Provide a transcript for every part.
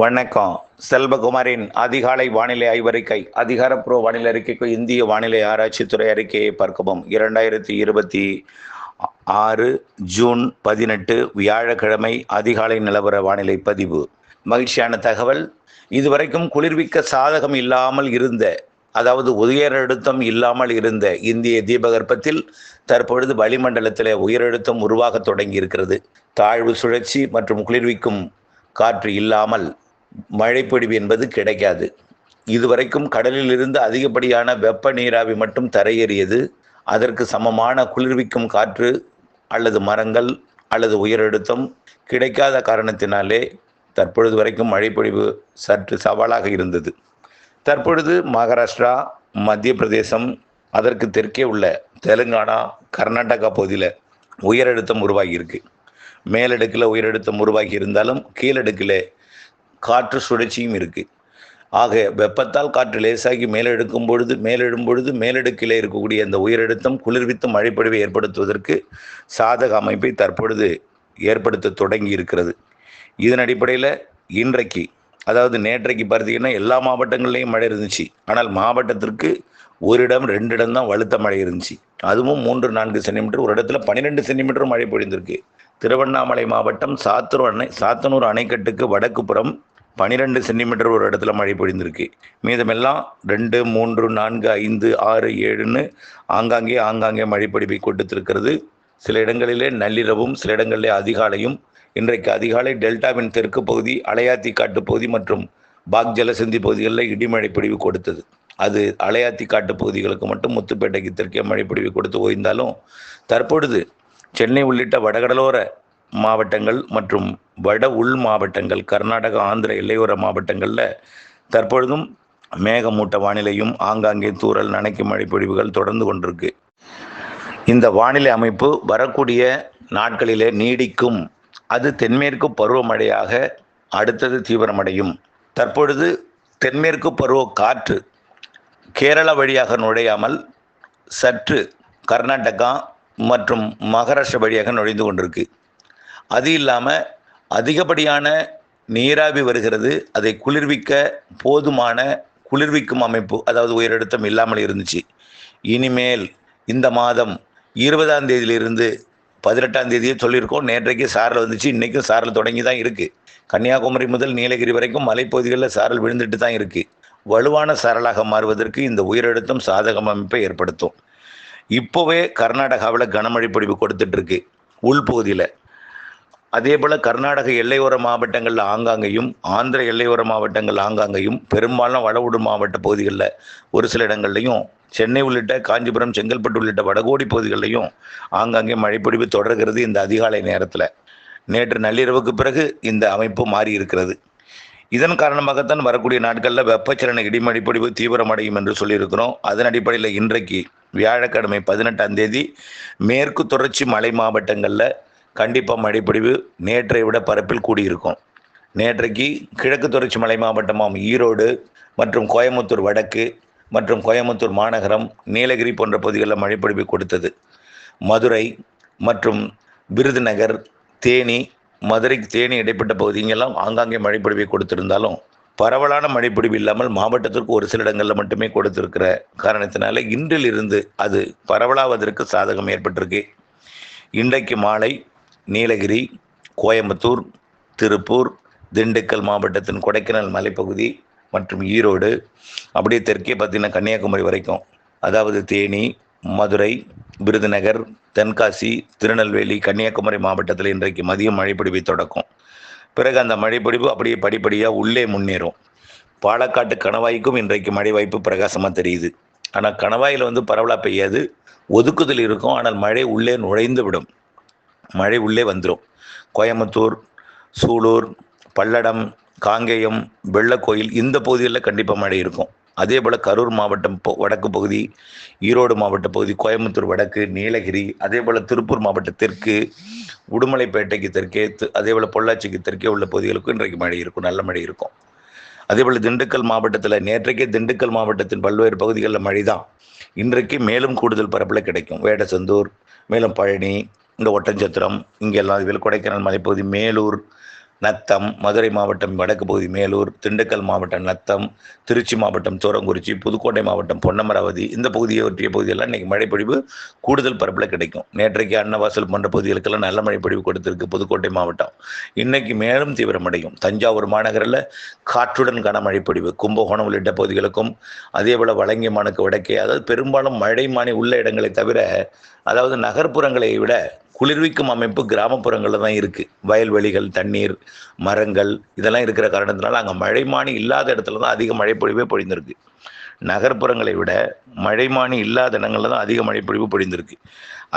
வணக்கம். செல்வகுமாரின் அதிகாலை வானிலை ஆய்வறிக்கை. அதிகாரப்பூர்வ வானிலை அறிக்கைக்கு இந்திய வானிலை ஆராய்ச்சித்துறை அறிக்கையை பார்க்கவும். 2026 ஜூன் 18 வியாழக்கிழமை அதிகாலை நிலவர வானிலை பதிவு. மகிழ்ச்சியான தகவல். இதுவரைக்கும் குளிர்விக்க சாதகம் இல்லாமல் இருந்த, அதாவது உயரழுத்தம் இல்லாமல் இருந்த இந்திய தீபகற்பத்தில் தற்பொழுது வளிமண்டலத்தில் உயரழுத்தம் உருவாக தொடங்கி இருக்கிறது. தாழ்வு சுழற்சி மற்றும் குளிர்விக்கும் காற்று இல்லாமல் மழைப்பொழிவு என்பது கிடைக்காது. இதுவரைக்கும் கடலில் இருந்து அதிகப்படியான வெப்ப நீராவி மட்டும் தரையேறியது. அதற்கு சமமான குளிர்விக்கும் காற்று அல்லது மரங்கள் அல்லது உயரழுத்தம் கிடைக்காத காரணத்தினாலே தற்பொழுது வரைக்கும் மழைப்பொழிவு சற்று சவாலாக இருந்தது. தற்பொழுது மகாராஷ்டிரா, மத்திய பிரதேசம், அதற்கு தெற்கே உள்ள தெலுங்கானா, கர்நாடகா பகுதியில் உயரழுத்தம் உருவாகியிருக்கு. மேலடுக்கில் உயரழுத்தம் உருவாகி இருந்தாலும் கீழடுக்கில் காற்று சுழற்சியும் இருக்குது. ஆக வெப்பத்தால் காற்று லேசாகி மேலெழும் பொழுது மேலடுக்கிலே இருக்கக்கூடிய அந்த உயரழுத்தம் குளிர்வித்து மழைப்பொழிவை ஏற்படுத்துவதற்கு சாதக அமைப்பை தற்பொழுது ஏற்படுத்த தொடங்கி இருக்கிறது. இதன் அடிப்படையில் இன்றைக்கு, அதாவது நேற்றைக்கு பார்த்தீங்கன்னா எல்லா மாவட்டங்கள்லேயும் மழை இருந்துச்சு. ஆனால் மாவட்டத்திற்கு ஒரு இடம் 2 இடம் தான் வலுத்த மழை இருந்துச்சு. அதுவும் 3-4 சென்டிமீட்டர், ஒரு இடத்துல 12 சென்டிமீட்டர் மழை பொழிந்திருக்கு. திருவண்ணாமலை மாவட்டம் சாத்தனூர் அணைக்கட்டுக்கு வடக்கு புறம் 12 சென்டிமீட்டர் ஒரு இடத்துல மழை பொழிந்திருக்கு. மீதமெல்லாம் 2, 3, 4, 5, 6, 7ன்னு ஆங்காங்கே மழைப்பொழிவை கொடுத்திருக்கிறது. சில இடங்களிலே நள்ளிரவும், சில இடங்களிலே அதிகாலையும். இன்றைக்கு அதிகாலை டெல்டாவின் தெற்கு பகுதி, அலையாத்தி காட்டு பகுதி மற்றும் பாக் ஜலசந்தி பகுதிகளில் இடிமழை பொழிவு கொடுத்தது. அது அலையாத்தி காட்டு பகுதிகளுக்கு மட்டும் முத்துப்பேட்டைக்கு தெற்கே மழைப்பொழிவு கொடுத்து ஓய்ந்தாலும் தற்பொழுது சென்னை உள்ளிட்ட வடகடலோர மாவட்டங்கள் மற்றும் வட உள் மாவட்டங்கள், கர்நாடகா, ஆந்திர எல்லையோர மாவட்டங்களில் தற்பொழுதும் மேகமூட்ட வானிலையும் ஆங்காங்கே தூறல், நனைக்கும் மழைப்பொழிவுகள் தொடர்ந்து கொண்டிருக்கு. இந்த வானிலை அமைப்பு வரக்கூடிய நாட்களிலே நீடிக்கும். அது தென்மேற்கு பருவமழையாக அடுத்தது தீவிரமடையும். தற்பொழுது தென்மேற்கு பருவ காற்று கேரளா வழியாக நுழையாமல் சற்று கர்நாடகா மற்றும் மகாராஷ்டிரா வழியாக நுழைந்து கொண்டிருக்கு. அது இல்லாமல் அதிகப்படியான நீராவி வருகிறது. அதை குளிர்விக்க போதுமான குளிர்விக்கும் அமைப்பு, அதாவது உயரழுத்தம் இல்லாமல் இருந்துச்சு. இனிமேல் இந்த மாதம் 20ஆம் தேதியிலிருந்து 18ஆம் தேதியே சொல்லியிருக்கோம். நேற்றைக்கு சாரல் வந்துச்சு, இன்றைக்கும் சாரல் தொடங்கி தான் இருக்குது. கன்னியாகுமரி முதல் நீலகிரி வரைக்கும் மலைப்பகுதிகளில் சாரல் விழுந்துட்டு தான் இருக்குது. வலுவான சாரலாக மாறுவதற்கு இந்த உயரழுத்தம் சாதக அமைப்பை ஏற்படுத்தும். இப்போவே கர்நாடகாவில் கனமழை பொழிவு கொடுத்துட்ருக்கு உள்பகுதியில். அதே போல் கர்நாடக எல்லையோர மாவட்டங்களில் ஆங்காங்கையும், ஆந்திர எல்லையோர மாவட்டங்கள் ஆங்காங்கையும், பெரும்பாலும் வடவுடு மாவட்ட பகுதிகளில் ஒரு சில இடங்கள்லையும், சென்னை உள்ளிட்ட காஞ்சிபுரம், செங்கல்பட்டு உள்ளிட்ட வடகோடி பகுதிகளிலையும் ஆங்காங்கே மழைப்பொழிவு தொடர்கிறது. இந்த அதிகாலை நேரத்தில் நேற்று நள்ளிரவுக்கு பிறகு இந்த அமைப்பு மாறி இருக்கிறது. இதன் காரணமாகத்தான் வரக்கூடிய நாட்களில் வெப்பச்சலன இடிமழைப்பொழிவு தீவிரமடையும் என்று சொல்லியிருக்கிறோம். அதன் அடிப்படையில் இன்றைக்கு வியாழக்கிழமை 18ஆம் தேதி மேற்கு தொடர்ச்சி மலை மாவட்டங்களில் கண்டிப்பாக மழைப்பொழிவு நேற்றை விட பரப்பில் கூடியிருக்கும். நேற்றைக்கு கிழக்கு தொடர்ச்சி மலை மாவட்டமாம் ஈரோடு மற்றும் கோயம்புத்தூர் வடக்கு மற்றும் கோயம்புத்தூர் மாநகரம், நீலகிரி போன்ற பகுதிகளில் மழைப்பொழிவு கொடுத்தது. மதுரை மற்றும் விருதுநகர், தேனி, மதுரைக்கு தேனி இடைப்பட்ட பகுதிங்கெல்லாம் ஆங்காங்கே மழைப்பொழிவை கொடுத்திருந்தாலும் பரவலான மழைப்பொழிவு இல்லாமல் மாவட்டத்திற்கு ஒரு சில இடங்களில் மட்டுமே கொடுத்திருக்கிற காரணத்தினால இன்றிலிருந்து அது பரவலாவதற்கு சாதகம் ஏற்பட்டிருக்கு. இன்றைக்கு மாலை நீலகிரி, கோயம்புத்தூர், திருப்பூர், திண்டுக்கல் மாவட்டத்தின் கொடைக்கானல் மலைப்பகுதி மற்றும் ஈரோடு, அப்படியே தெற்கே பார்த்தீங்கன்னா கன்னியாகுமரி வரைக்கும், அதாவது தேனி, மதுரை, விருதுநகர், தென்காசி, திருநெல்வேலி, கன்னியாகுமரி மாவட்டத்தில் இன்றைக்கு மதியம் மழைப்பொழிவை தொடக்கும். பிறகு அந்த மழைப்பொழிவு அப்படியே படிப்படியாக உள்ளே முன்னேறும். பாலக்காட்டு கணவாய்க்கும் இன்றைக்கு மழை வாய்ப்பு பிரகாசமாக தெரியுது. ஆனால் கணவாயில் பரவலாக பெய்யாது, ஒதுக்குதல் இருக்கும். ஆனால் மழை உள்ளே நுழைந்து விடும், மழை உள்ளே வந்துடும். கோயம்புத்தூர், சூலூர், பல்லடம், காங்கேயம், வெள்ளக்கோயில் இந்த பகுதிகளில் கண்டிப்பாக மழை இருக்கும். அதே போல் கரூர் மாவட்டம் வடக்கு பகுதி, ஈரோடு மாவட்ட பகுதி, கோயம்புத்தூர் வடக்கு, நீலகிரி, அதே போல் திருப்பூர் மாவட்ட தெற்கு, உடுமலைப்பேட்டைக்கு தெற்கே, அதே போல் பொள்ளாச்சிக்கு தெற்கே உள்ள பகுதிகளுக்கும் இன்றைக்கு மழை இருக்கும், நல்ல மழை இருக்கும். அதே போல் திண்டுக்கல் மாவட்டத்தில் நேற்றைக்கே திண்டுக்கல் மாவட்டத்தின் பல்வேறு பகுதிகளில் மழை தான். இன்றைக்கு மேலும் கூடுதல் பரப்பில் கிடைக்கும். வேடசந்தூர், மேலும் பழனி, இந்த ஒட்டஞ்சத்திரம், இங்கெல்லாம் இதுவே கொடைக்கானல் மலைப்பகுதி, மேலூர், நத்தம், மதுரை மாவட்டம் வடக்கு பகுதி மேலூர், திண்டுக்கல் மாவட்டம் நத்தம், திருச்சி மாவட்டம் தூரங்குறிச்சி, புதுக்கோட்டை மாவட்டம் பொன்னமராவதி, இந்த பகுதியை ஒற்றிய பகுதியெல்லாம் இன்றைக்கி மழைப்பொழிவு கூடுதல் பரப்பில் கிடைக்கும். நேற்றைக்கு அன்னவாசல் போன்ற பகுதிகளுக்கெல்லாம் நல்ல மழைப்பொழிவு கொடுத்துருக்கு புதுக்கோட்டை மாவட்டம். இன்னைக்கு மேலும் தீவிரமடையும். தஞ்சாவூர் மாநகரில் காற்றுடன் கனமழைப்பொழிவு, கும்பகோணம் உள்ளிட்ட பகுதிகளுக்கும் அதேபோல் வலங்கியமானுக்கு வடக்கே, அதாவது பெரும்பாலும் மழைமானி உள்ள இடங்களை தவிர, அதாவது நகர்ப்புறங்களை விட குளிர்விக்கும் அமைப்பு கிராமப்புறங்களில் தான் இருக்குது. வயல்வெளிகள், தண்ணீர், மரங்கள் இதெல்லாம் இருக்கிற காரணத்தினால அங்கே மழைமானி இல்லாத இடத்துல தான் அதிக மழைப்பொழிவே பொழிந்திருக்கு. நகர்ப்புறங்களை விட மழைமானி இல்லாத இடங்களில் தான் அதிக மழைப்பொழிவு பொழிந்திருக்கு.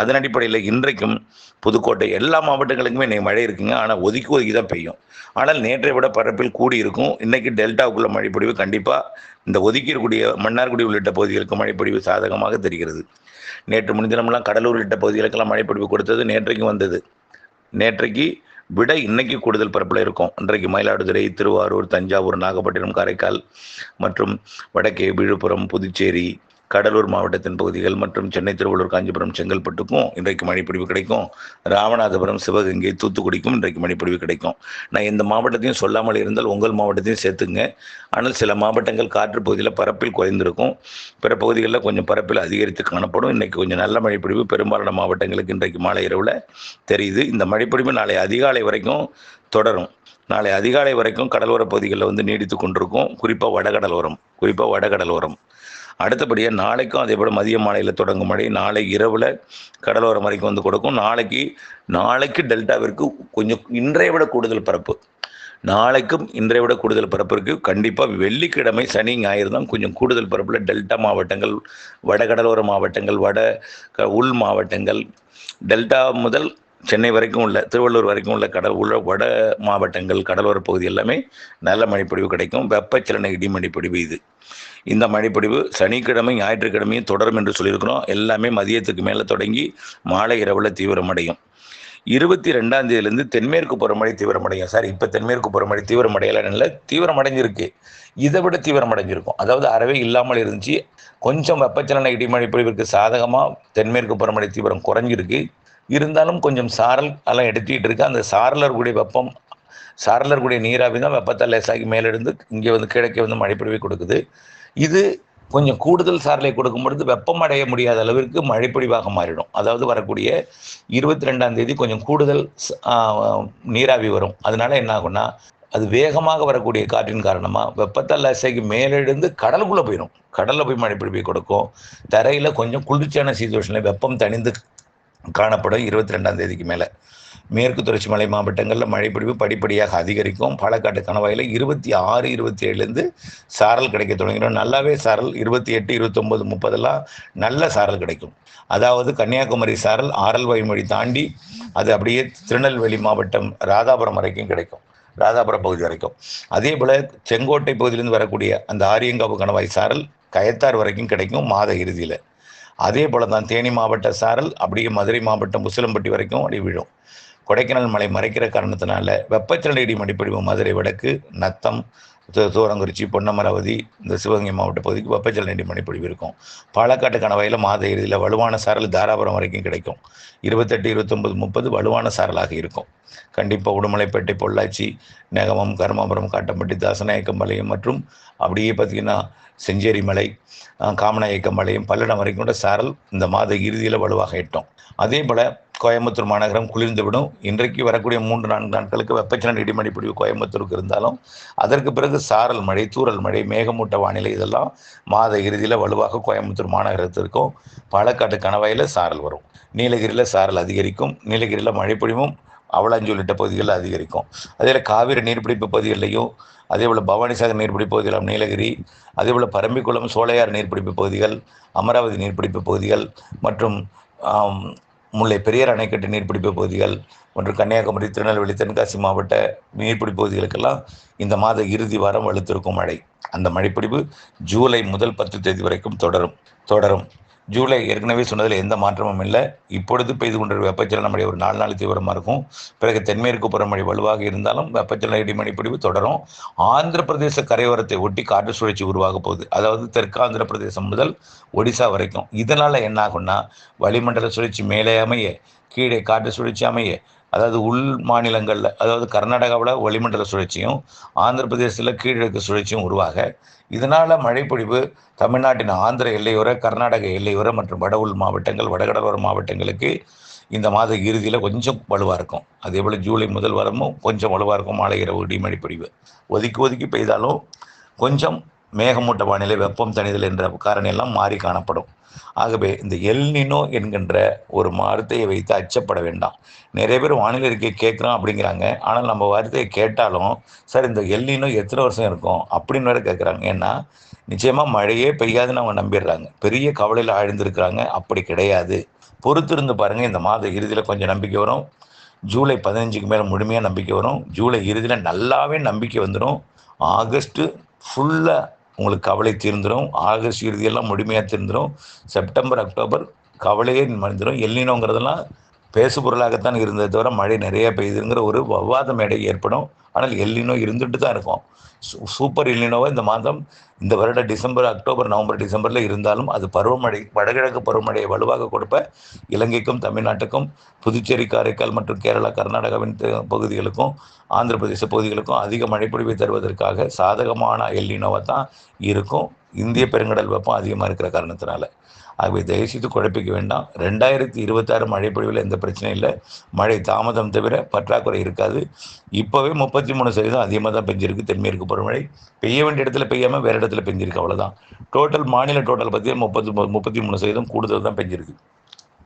அதன் அடிப்படையில் இன்றைக்கும் புதுக்கோட்டை எல்லா மாவட்டங்களுக்குமே இன்னைக்கு மழை இருக்குங்க. ஆனால் ஒதுக்கி தான் பெய்யும். ஆனால் நேற்றை விட பரப்பில் கூடி இருக்கும். இன்றைக்கி டெல்டாவுக்குள்ள மழைப்பொழிவு கண்டிப்பாக இந்த ஒதுக்கி இருக்கக்கூடிய மன்னார்குடி உள்ளிட்ட பகுதிகளுக்கு மழைப்பொழிவு சாதகமாக தெரிகிறது. நேற்று முன்தினமெல்லாம் கடலூர் உள்ளிட்ட பகுதிகளுக்கெல்லாம் மழைப்பொழிவு கொடுத்தது நேற்றைக்கு வந்தது. நேற்றைக்கு விட இன்னைக்கு கூடுதல் பரப்பில் இருக்கும். இன்றைக்கு மயிலாடுதுறை, திருவாரூர், தஞ்சாவூர், நாகப்பட்டினம், காரைக்கால் மற்றும் வடக்கே விழுப்புரம், புதுச்சேரி, கடலூர் மாவட்டத்தின் பகுதிகள் மற்றும் சென்னை, திருவள்ளூர், காஞ்சிபுரம், செங்கல்பட்டுக்கும் இன்றைக்கு மழைப்பொழிவு கிடைக்கும். ராமநாதபுரம், சிவகங்கை, தூத்துக்குடிக்கும் இன்றைக்கு மழைப்பொழிவு கிடைக்கும். நான் இந்த மாவட்டத்தையும் சொல்லாமல் இருந்தால் உங்கள் மாவட்டத்தையும் சேர்த்துங்க. ஆனால் சில மாவட்டங்கள் காற்று பகுதியில் பரப்பில் குறைந்திருக்கும். பிற பகுதிகளில் கொஞ்சம் பரப்பில் அதிகரித்து காணப்படும். இன்றைக்கு கொஞ்சம் நல்ல மழைப்பொழிவு பெரும்பாலான மாவட்டங்களுக்கு இன்றைக்கு மாலை இரவில் தெரியுது. இந்த மழைப்பொழிவு நாளை அதிகாலை வரைக்கும் தொடரும். நாளை அதிகாலை வரைக்கும் கடலோர பகுதிகளில் நீடித்து கொண்டிருக்கும். குறிப்பாக வடகடலோரம். அடுத்தபடியாக நாளைக்கும் அதே போல் மதிய மாலையில் தொடங்கும் மழை நாளை இரவில் கடலோரம் வரைக்கும் கொடுக்கும். நாளைக்கு டெல்டாவிற்கு கொஞ்சம் இன்றைய விட கூடுதல் பரப்பு. நாளைக்கும் இன்றைய விட கூடுதல் பரப்பு இருக்குது. கண்டிப்பாக வெள்ளிக்கிழமை, சனி, ஞாயிறு தான் கொஞ்சம் கூடுதல் பரப்பில் டெல்டா மாவட்டங்கள், வடகடலோர மாவட்டங்கள், உள் மாவட்டங்கள், டெல்டா முதல் சென்னை வரைக்கும் உள்ள, திருவள்ளூர் வரைக்கும் உள்ள வட மாவட்டங்கள், கடலோர பகுதி எல்லாமே நல்ல மழைப்பொழிவு கிடைக்கும். வெப்பச்சலன இடிமழைப்பொழிவு இது. இந்த மழைப்பொழிவு சனிக்கிழமை, ஞாயிற்றுக்கிழமையும் தொடரும் என்று சொல்லியிருக்கிறோம். எல்லாமே மதியத்துக்கு மேலே தொடங்கி மாலை இரவில் தீவிரமடையும். 22ஆம் தேதியிலேருந்து தென்மேற்கு பருவமழை தீவிரமடையும். சார், இப்போ தென்மேற்கு பருவமழை தீவிரமடையலை தீவிரமடைஞ்சிருக்கு. இதை விட தீவிரமடைஞ்சிருக்கும். அதாவது அறவே இல்லாமல் இருந்துச்சு. கொஞ்சம் வெப்பச்சலன இடிமழை பொழிவிற்கு சாதகமாக தென்மேற்கு பருவமழை தீவிரம் குறைஞ்சிருக்கு. இருந்தாலும் கொஞ்சம் சாரல் எல்லாம் எடுத்துக்கிட்டு இருக்கு. அந்த சாரலர்களுடைய நீராவி தான் வெப்பத்தால் லேசாகி மேலெடுந்து இங்கே கிழக்கே மழைப்பொழிவை கொடுக்குது. இது கொஞ்சம் கூடுதல் சாரலை கொடுக்கும் பொழுது வெப்பம் அடைய முடியாத அளவிற்கு மழைப்பொழிவாக மாறிடும். அதாவது வரக்கூடிய 22ஆம் தேதி கொஞ்சம் கூடுதல் நீராவி வரும். அதனால என்ன ஆகும்னா, அது வேகமாக வரக்கூடிய காற்றின் காரணமாக வெப்பத்தால் லேசாகி மேலெழுந்து கடலுக்குள்ளே போயிடும். கடலில் போய் மழைப்பொழிவை கொடுக்கும். தரையில் கொஞ்சம் குளிர்ச்சியான சீதோஷனில் வெப்பம் தணிந்து காணப்படும். 22ஆம் தேதிக்கு மேலே மேற்கு தொடர்ச்சி மலை மாவட்டங்களில் மழைப்பொழிவு படிப்படியாக அதிகரிக்கும். பாலக்காட்டு கணவாயில் 26, 27 சாரல் கிடைக்க தொடங்கிடும். நல்லாவே சாரல் 28, 29, 30 நல்ல சாரல் கிடைக்கும். அதாவது கன்னியாகுமரி சாரல் ஆரல் வழிமொழி தாண்டி அது அப்படியே திருநெல்வேலி மாவட்டம் ராதாபுரம் வரைக்கும் கிடைக்கும். ராதாபுரம் பகுதி வரைக்கும். அதே போல் செங்கோட்டை பகுதியிலிருந்து வரக்கூடிய அந்த ஆரியங்காவு கணவாய் சாரல் கயத்தார் வரைக்கும் கிடைக்கும் மாத இறுதியில். அதே போல் தான் தேனி மாவட்ட சாரல் அப்படியே மதுரை மாவட்டம் உசிலம்பட்டி வரைக்கும் அடி விழும். கொடைக்கானல் மலை மறைக்கிற காரணத்தினால வெப்பச்சலன இடிமழைப்பொழிவு மதுரை வடக்கு, நத்தம், தூரங்குறிச்சி, பொன்னமராவதி, இந்த சிவகங்கை மாவட்ட பகுதிக்கு வெப்பச்சலன இடிமழைப்பொழிவு இருக்கும். பாலக்காட்டு கணவாயில் மாத இறுதியில் வலுவான சாரல் தாராபுரம் வரைக்கும் கிடைக்கும். 28, 29, 30 வலுவான சாரலாக இருக்கும். கண்டிப்பாக உடுமலைப்பேட்டை, பொள்ளாச்சி, நெகமம், கருமாபுரம், காட்டம்பட்டி, தாசநாயக்கம்பாளையம் மற்றும் அப்படியே பார்த்திங்கன்னா செஞ்சேரி மலை, காமநாயக்கம்பாளையம், பல்லடம் வரைக்கும் கூட சாரல் இந்த மாத இறுதியில் வலுவாக எட்டும். அதே போல் கோயம்புத்தூர் மாநகரம் குளிர்ந்து விடும். இன்றைக்கு வரக்கூடிய 3-4 நாட்களுக்கு வெப்பச்சலன இடிமழைப்பொழிவு கோயம்புத்தூருக்கு இருந்தாலும் அதற்கு பிறகு சாரல் மழை, தூறல் மழை, மேகமூட்ட வானிலை இதெல்லாம் மாத இறுதியில் வலுவாக கோயம்புத்தூர் மாநகரத்திற்கும் பாலக்காட்டு கணவாயில் சாரல் வரும். நீலகிரியில் சாரல் அதிகரிக்கும். நீலகிரியில் மழைப்பொழிவும் அவலாஞ்சி உள்ளிட்ட பகுதிகளில் அதிகரிக்கும். அதே போல் காவிரி நீர்பிடிப்பு பகுதிகளிலையும், அதேபோல் பவானிசாகர் நீர்பிடிப்பு பகுதிகள் நீலகிரி, அதேபோல் பரம்பிக்குளம், சோலையார் நீர்பிடிப்பு பகுதிகள், அமராவதி நீர்பிடிப்பு பகுதிகள் மற்றும் முல்லை பெரியார் அணைக்கட்டு நீர்பிடிப்பு பகுதிகள் மற்றும் கன்னியாகுமரி, திருநெல்வேலி, தென்காசி மாவட்ட நீர்பிடிப்பு பகுதிகளுக்கெல்லாம் இந்த மாத இறுதி வாரம் வலுத்திருக்கும் மழை. அந்த மழைப்பிடிப்பு ஜூலை முதல் 10 தேதி வரைக்கும் தொடரும். ஜூலை ஏற்கனவே சொன்னதில் எந்த மாற்றமும் இல்லை. இப்பொழுது பெய்து கொண்டிருக்கிற வெப்பச்சலன மழை ஒரு 4 நாள் தீவிரமாக இருக்கும். பிறகு தென்மேற்கு பருவமழை வலுவாக இருந்தாலும் வெப்பச்சலன இடிமழை பிடிவு தொடரும். ஆந்திர பிரதேச கரையோரத்தை ஒட்டி காற்று சுழற்சி உருவாக போகுது. அதாவது தெற்கு ஆந்திர பிரதேசம் முதல் ஒடிசா வரைக்கும். இதனால் என்ன ஆகும்னா, வளிமண்டல சுழற்சி மேலே அமைய, கீழே காற்று சுழற்சி அமைய, அதாவது உள் மாநிலங்களில், அதாவது கர்நாடகாவில் வளிமண்டல சுழற்சியும் ஆந்திர பிரதேசத்தில் கீழடுக்கு சுழற்சியும் உருவாக, இதனால் மழைப்பொழிவு தமிழ்நாட்டின் ஆந்திர எல்லையோர, கர்நாடக எல்லையோர மற்றும் வட உள் மாவட்டங்கள், வடகடலோர மாவட்டங்களுக்கு இந்த மாத இறுதியில் கொஞ்சம் வலுவாக இருக்கும். அதே போல் ஜூலை முதல் வாரமும் கொஞ்சம் வலுவாக இருக்கும். மாலை இரவு இடிமழை பொழிவு ஒதுக்கி ஒதுக்கி பெய்தாலும் கொஞ்சம் மேகமூட்ட வானிலை, வெப்பம் தணிதல் என்ற காரணியெல்லாம் மாறி காணப்படும். ஆகவே இந்த எல் நினோ என்கின்ற ஒரு வார்த்தையை வைத்து அச்சப்பட வேண்டாம். நிறைய பேர் வானிலை அறிக்கை கேட்குறோம் அப்படிங்கிறாங்க. ஆனால் நம்ம வார்த்தையை கேட்டாலும், சார் இந்த எல் நினோ எத்தனை வருஷம் இருக்கும் அப்படின்னு வேறு கேட்குறாங்க. ஏன்னா நிச்சயமாக மழையே பெய்யாதுன்னு அவங்க நம்பிடுறாங்க. பெரிய கவலையில் ஆழ்ந்திருக்கிறாங்க. அப்படி கிடையாது. பொறுத்திருந்து பாருங்கள். இந்த மாத இறுதியில் கொஞ்சம் நம்பிக்கை வரும். ஜூலை 15க்கு மேலே முழுமையாக நம்பிக்கை வரும். ஜூலை இறுதியில் நல்லாவே நம்பிக்கை வந்துடும். ஆகஸ்ட்டு ஃபுல்லாக உங்களுக்கு கவலை தீர்ந்துடும். ஆகஸ்ட் இறுதியெல்லாம் முழுமையாக தீர்ந்துடும். செப்டம்பர், அக்டோபர் கவலையே மறைந்துடும். எல்லினோங்கிறதெல்லாம் பேசுபொருளாகத்தான் இருந்ததை தவிர மழை நிறைய பெய்யுதுங்கிற ஒரு விவாத மேடை ஏற்படும். ஆனால் எல்லினோ இருந்துட்டு தான் இருக்கும். சூப்பர் எல்லினோவை இந்த மாதம், இந்த வருட டிசம்பர், அக்டோபர், நவம்பர், டிசம்பரில் இருந்தாலும் அது பருவமழை, வடகிழக்கு பருவமழையை வலுவாக கொடுப்ப இலங்கைக்கும் தமிழ்நாட்டுக்கும், புதுச்சேரி, காரைக்கால் மற்றும் கேரளா, கர்நாடகாவின் பகுதிகளுக்கும், ஆந்திர பிரதேச பகுதிகளுக்கும் அதிக மழைப்பொழிவை தருவதற்காக சாதகமான எல்லினோவை தான் இருக்கும். இந்திய பெருங்கடல் வெப்பம் அதிகமாக இருக்கிற காரணத்தினால. ஆகவே தயவுசெய்து குழப்பிக்க வேண்டாம். 2026 மழைப்பொழிவில் எந்த பிரச்சனையும் இல்லை. மழை தாமதம் தவிர பற்றாக்குறை இருக்காது. இப்போவே 33% அதிகமாக தான் பெஞ்சிருக்கு. தென்மேற்கு பருவமழை பெய்ய வேண்டிய இடத்துல பெய்யாமல் வேறு இடத்துல பெஞ்சிருக்கு, அவ்வளோதான். மாநில டோட்டல் பற்றி 33% கூடுதல் தான் பெஞ்சிருக்கு.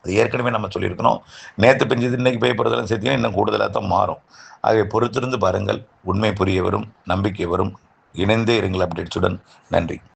அது ஏற்கனவே நம்ம சொல்லியிருக்கணும். நேற்று பெஞ்சது இன்றைக்கி பெய்ய போகிறதெல்லாம் சேர்த்திங்கன்னா இன்னும் கூடுதலாக தான் மாறும். ஆகவே பொறுத்திருந்து பாருங்கள். உண்மை புரிய வரும், நம்பிக்கை வரும். இணைந்தே இருங்கள் அப்டேட்ஸுடன். நன்றி.